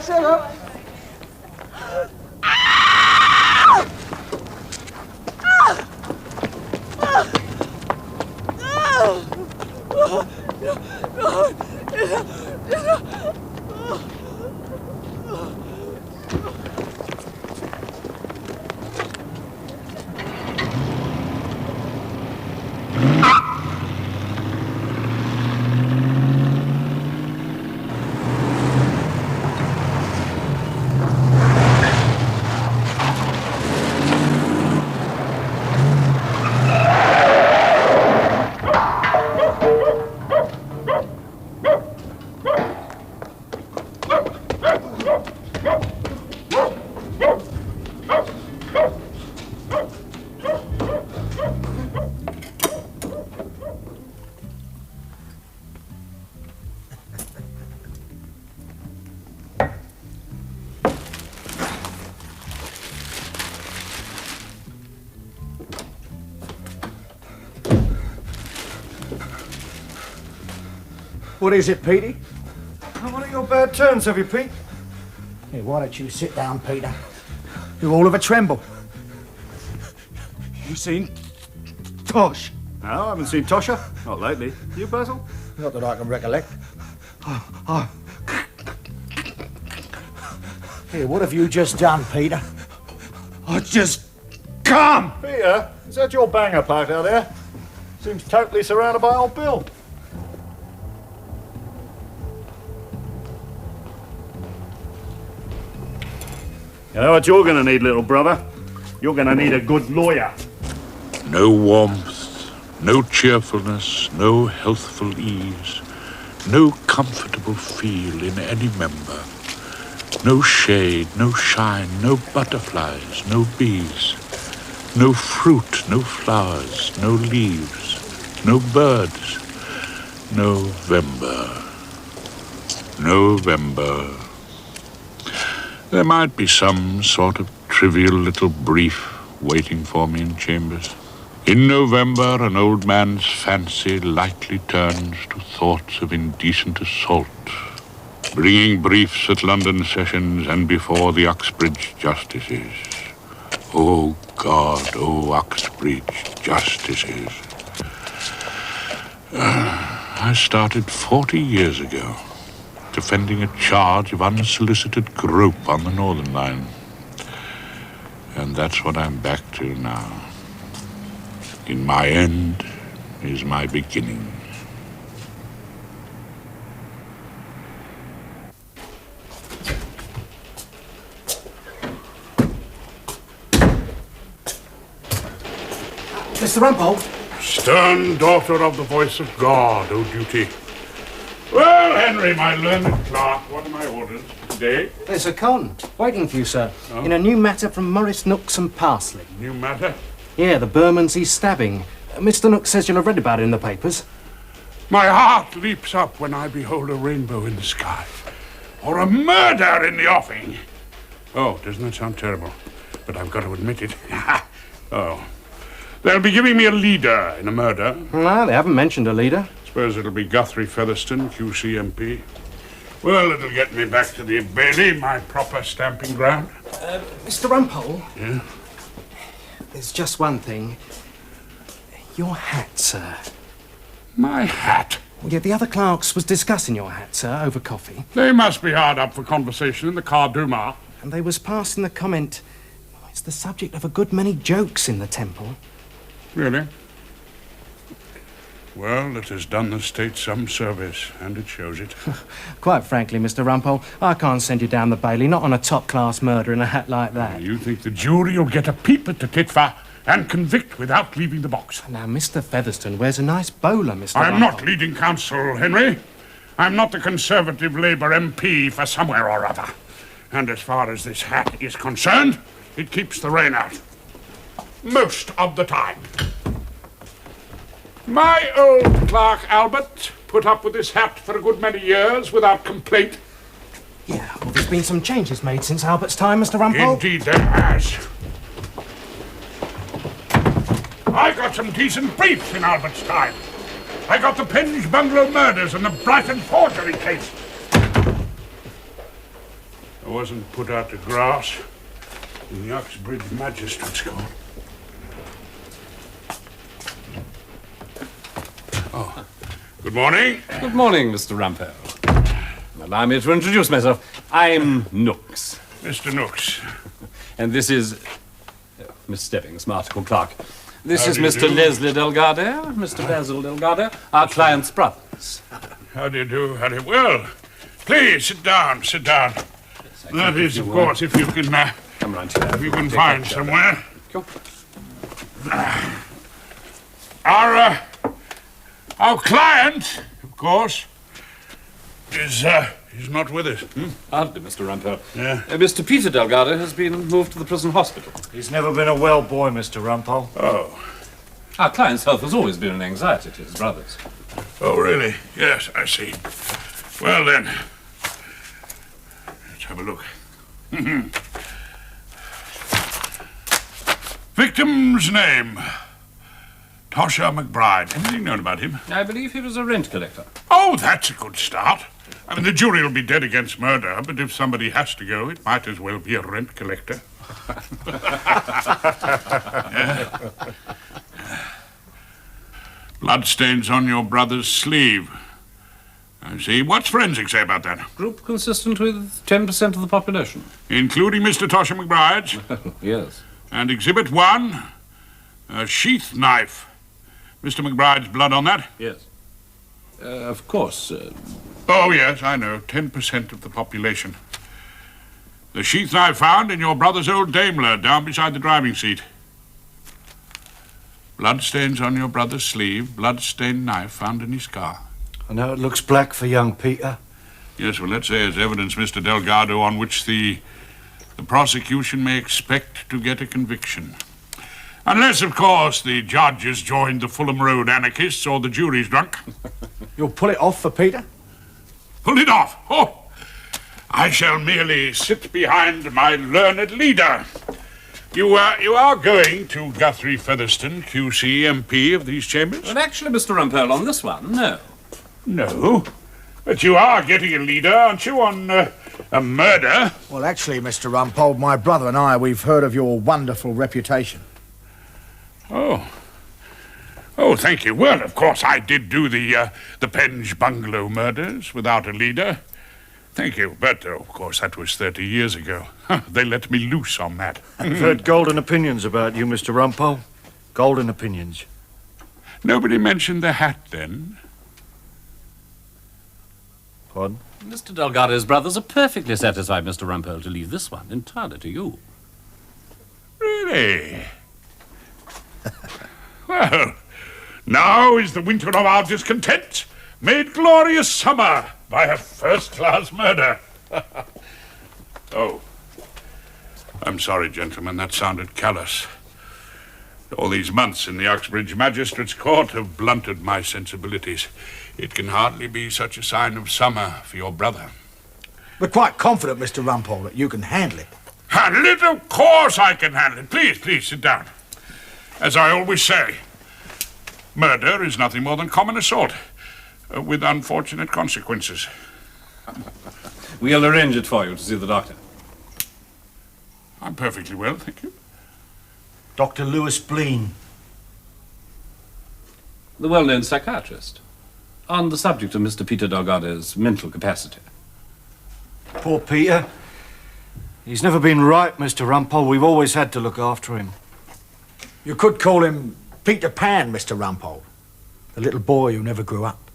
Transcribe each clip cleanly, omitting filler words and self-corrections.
shut up. What is it, Petey? One of your bad turns, have you, Pete? Hey, why don't you sit down, Peter? You're all of a tremble. You seen Tosh? No, I haven't seen Tosha. Not lately. You, Basil? Not that I can recollect. Here, what have you just done, Peter? I just come! Peter, is that your banger parked out there? Seems totally surrounded by old Bill. You know what you're going to need, little brother? You're going to need a good lawyer. No warmth, no cheerfulness, no healthful ease, no comfortable feel in any member. No shade, no shine, no butterflies, no bees, no fruit, no flowers, no leaves, no birds. November. There might be some sort of trivial little brief waiting for me in chambers. In November, an old man's fancy lightly turns to thoughts of indecent assault, bringing briefs at London sessions and before the Uxbridge justices. Oh God, oh Uxbridge justices. I started 40 years ago, defending a charge of unsolicited grope on the Northern Line. And that's what I'm back to now. In my end is my beginning. Mr. Rumpole? Stern daughter of the voice of God, O duty. Well, Henry, my learned clerk, what are my orders today? There's a con waiting for you, sir. Oh. In a new matter from Morris Nooks and Parsley. New matter? Yeah, the Bermondsey stabbing. Mr. Nooks says you'll have read about it in the papers. My heart leaps up when I behold a rainbow in the sky, or a murder in the offing. Oh, doesn't that sound terrible? But I've got to admit it. Oh. They'll be giving me a leader in a murder. No, they haven't mentioned a leader. Suppose it'll be Guthrie Featherstone, QCMP. Well, it'll get me back to the Bailey, my proper stamping ground. Mr. Rumpole? Yeah? There's just one thing. Your hat, sir. My hat? Yeah, the other clerks was discussing your hat, sir, over coffee. They must be hard up for conversation in the Car Duma. And they was passing the comment, it's the subject of a good many jokes in the temple. Really? Well, it has done the state some service, and it shows it. Quite frankly, Mr. Rumpole, I can't send you down the Bailey, not on a top-class murder in a hat like that. You think the jury will get a peep at the titfa and convict without leaving the box? Now, Mr. Featherstone wears a nice bowler, Mr. I'm Rumpole. not leading counsel, Henry. I'm not the Conservative Labour MP for somewhere or other. And as far as this hat is concerned, it keeps the rain out. Most of the time. My old clerk, Albert, put up with this hat for a good many years without complaint. Yeah, well, there's been some changes made since Albert's time, Mr. Rumpole. Indeed there has. I got some decent briefs in Albert's time. I got the Penge Bungalow murders and the Brighton forgery case. I wasn't put out to grass in the Uxbridge Magistrates' Court. Oh, good morning. Good morning, Mr. Rumpole. Allow me to introduce myself. I'm Nooks. Mr. Nooks. And this is Miss Stebbings, article clerk. This How is do you Mr. do? Leslie Delgado, Mr. Basil Delgado, our client's brothers. How do you do? How do you... Well, please, sit down, sit down. That is, of course, if you can, Come round here. if you can Take find that chair. somewhere. Come. Our client, of course, is not with us. Hardly, Mr. Rumpole. Yeah. Mr. Peter Delgado has been moved to the prison hospital. He's never been a well boy, Mr. Rumpole. Oh. Our client's health has always been an anxiety to his brothers. Oh, really? Yes, I see. Well, then, let's have a look. Victim's name, Tosha McBride. Anything known about him? I believe he was a rent collector. Oh, that's a good start. I mean, the jury will be dead against murder, but if somebody has to go, it might as well be a rent collector. Yeah. Bloodstains on your brother's sleeve. I see. What's forensics say about that? Group consistent with 10% of the population. Including Mr. Tosha McBride's. Yes. And Exhibit 1, a sheath knife. Mr. McBride's blood on that? Yes. Of course. Oh, yes, I know. 10% of the population. The sheath knife found in your brother's old Daimler down beside the driving seat. Bloodstains on your brother's sleeve, blood-stained knife found in his car. I know it looks black for young Peter. Yes, well, let's say it's evidence, Mr. Delgado, on which the prosecution may expect to get a conviction. Unless, of course, the judge has joined the Fulham Road anarchists or the jury's drunk. You'll pull it off for Peter? Pull it off. Oh, I shall merely sit behind my learned leader. You are going to Guthrie Featherstone, QC, MP of these chambers? Well, actually, Mr. Rumpole, on this one, no. No. But you are getting a leader, aren't you, on a murder? Well, actually, Mr. Rumpole, my brother and I, we've heard of your wonderful reputation. Oh. Oh, thank you. Well, of course, I did do the Penge bungalow murders without a leader. Thank you. But, of course, that was 30 years ago. They let me loose on that. I've heard golden opinions about you, Mr. Rumpole. Golden opinions. Nobody mentioned the hat, then? Pardon? Mr. Delgado's brothers are perfectly satisfied, Mr. Rumpole, to leave this one entirely to you. Really? Well, now is the winter of our discontent made glorious summer by a first-class murder. Oh. I'm sorry, gentlemen, that sounded callous. All these months in the Uxbridge Magistrates' Court have blunted my sensibilities. It can hardly be such a sign of summer for your brother. We're quite confident, Mr. Rumpole, that you can handle it. Handle it? Of course I can handle it. Please, please, sit down. As I always say, murder is nothing more than common assault, with unfortunate consequences. We'll arrange it for you to see the doctor. I'm perfectly well, thank you. Dr. Lewis Bleen. The well-known psychiatrist. On the subject of Mr. Peter Delgado's mental capacity. Poor Peter. He's never been right, Mr. Rumpole. We've always had to look after him. You could call him Peter Pan, Mr. Rumpole. The little boy who never grew up.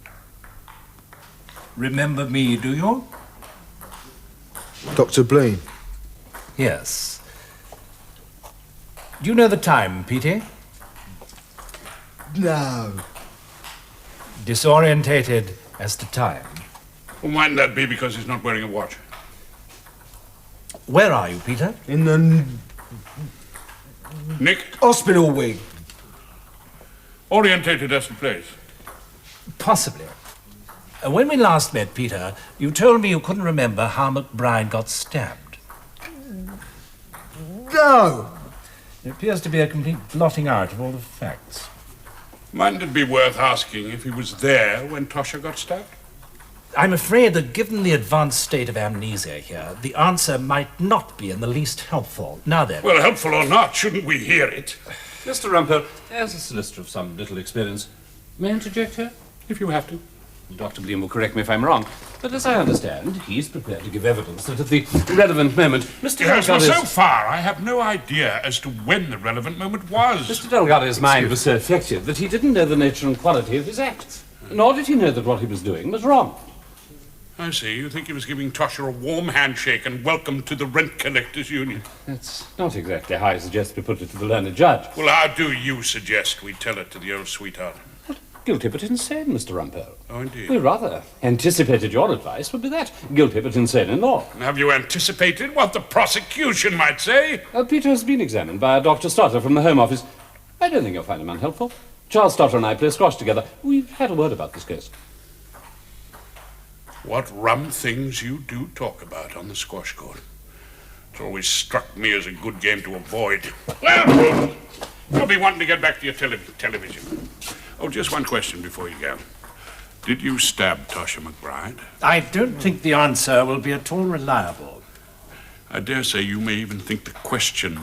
Remember me, do you? Dr. Bleen. Yes. Do you know the time, Petey? No. Disorientated as to time. Well, mightn't that be because he's not wearing a watch? Where are you, Peter? In the Nick, hospital wing. orientated as to place. Possibly. When we last met, Peter, you told me you couldn't remember how McBride got stabbed. No. It appears to be a complete blotting out of all the facts. Mightn't it be worth asking if he was there when Tosha got stabbed? I'm afraid that given the advanced state of amnesia here, the answer might not be in the least helpful. Now then. Well, helpful or not, shouldn't we hear it? Mr. Rumpole, as a solicitor of some little experience, may I interject here? If you have to. Dr. Blean will correct me if I'm wrong, but as I understand, he's prepared to give evidence that at the relevant moment, Mr. Yes, well, Delgado's... so far, I have no idea as to when the relevant moment was. Mr. Delgado's mind was so effective that he didn't know the nature and quality of his acts, nor did he know that what he was doing was wrong. I see. You think he was giving Tosha a warm handshake and welcome to the Rent Collectors Union. That's not exactly how I suggest we put it to the learned judge. Well, how do you suggest we tell it to the old sweetheart? Guilty but insane, Mr. Rumpole. Oh, indeed. We rather anticipated your advice would be that. Guilty but insane in law. Have you anticipated what the prosecution might say? Peter has been examined by a Dr. Stotter from the Home Office. I don't think you'll find him unhelpful. Charles Stotter and I play squash together. We've had a word about this case. What rum things you do talk about on the squash court. It's always struck me as a good game to avoid. Well, you'll be wanting to get back to your television. Oh, just one question before you go. Did you stab Tosha McBride? I don't think the answer will be at all reliable. I dare say you may even think the question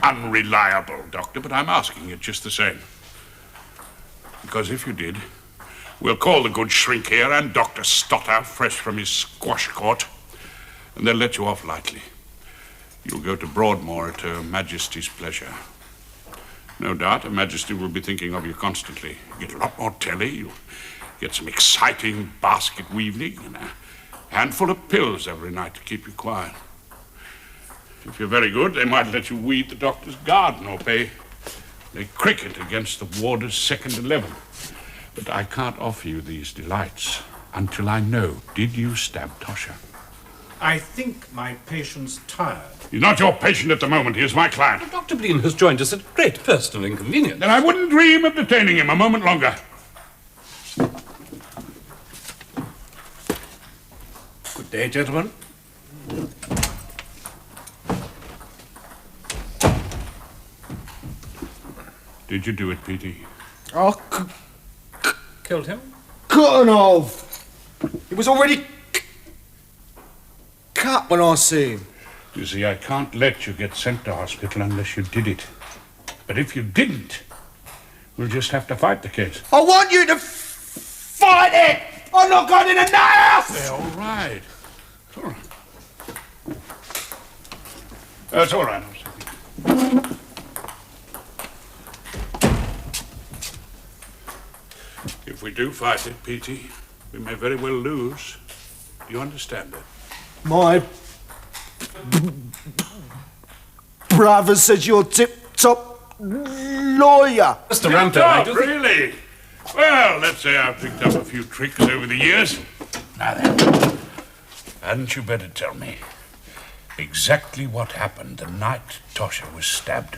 unreliable, Doctor, but I'm asking it just the same. Because if you did, we'll call the good shrink here and Dr. Stotter, fresh from his squash court, and they'll let you off lightly. You'll go to Broadmoor at Her Majesty's pleasure. No doubt Her Majesty will be thinking of you constantly. You get a lot more telly, you'll get some exciting basket weaving, and a handful of pills every night to keep you quiet. If you're very good, they might let you weed the doctor's garden or play cricket against the warder's second 11. But I can't offer you these delights until I know, did you stab Tosha? I think my patient's tired. He's not your patient at the moment. He is my client. Dr. Blean has joined us at great personal inconvenience. Then I wouldn't dream of detaining him a moment longer. Good day, gentlemen. Did you do it, Petey? Oh, Killed him? cut off! It was already cut when I see him. You see, I can't let you get sent to hospital unless you did it. But if you didn't, we'll just have to fight the case. I want you to fight it! I'm not going in a knife! All right. All right. That's all right. If we do fight it, Petey, we may very well lose. Do you understand it? My brother says you're tip-top lawyer. Mr. Rumpole, I do think... Really? Well, let's say I've picked up a few tricks over the years. Now then, hadn't you better tell me exactly what happened the night Tosha was stabbed?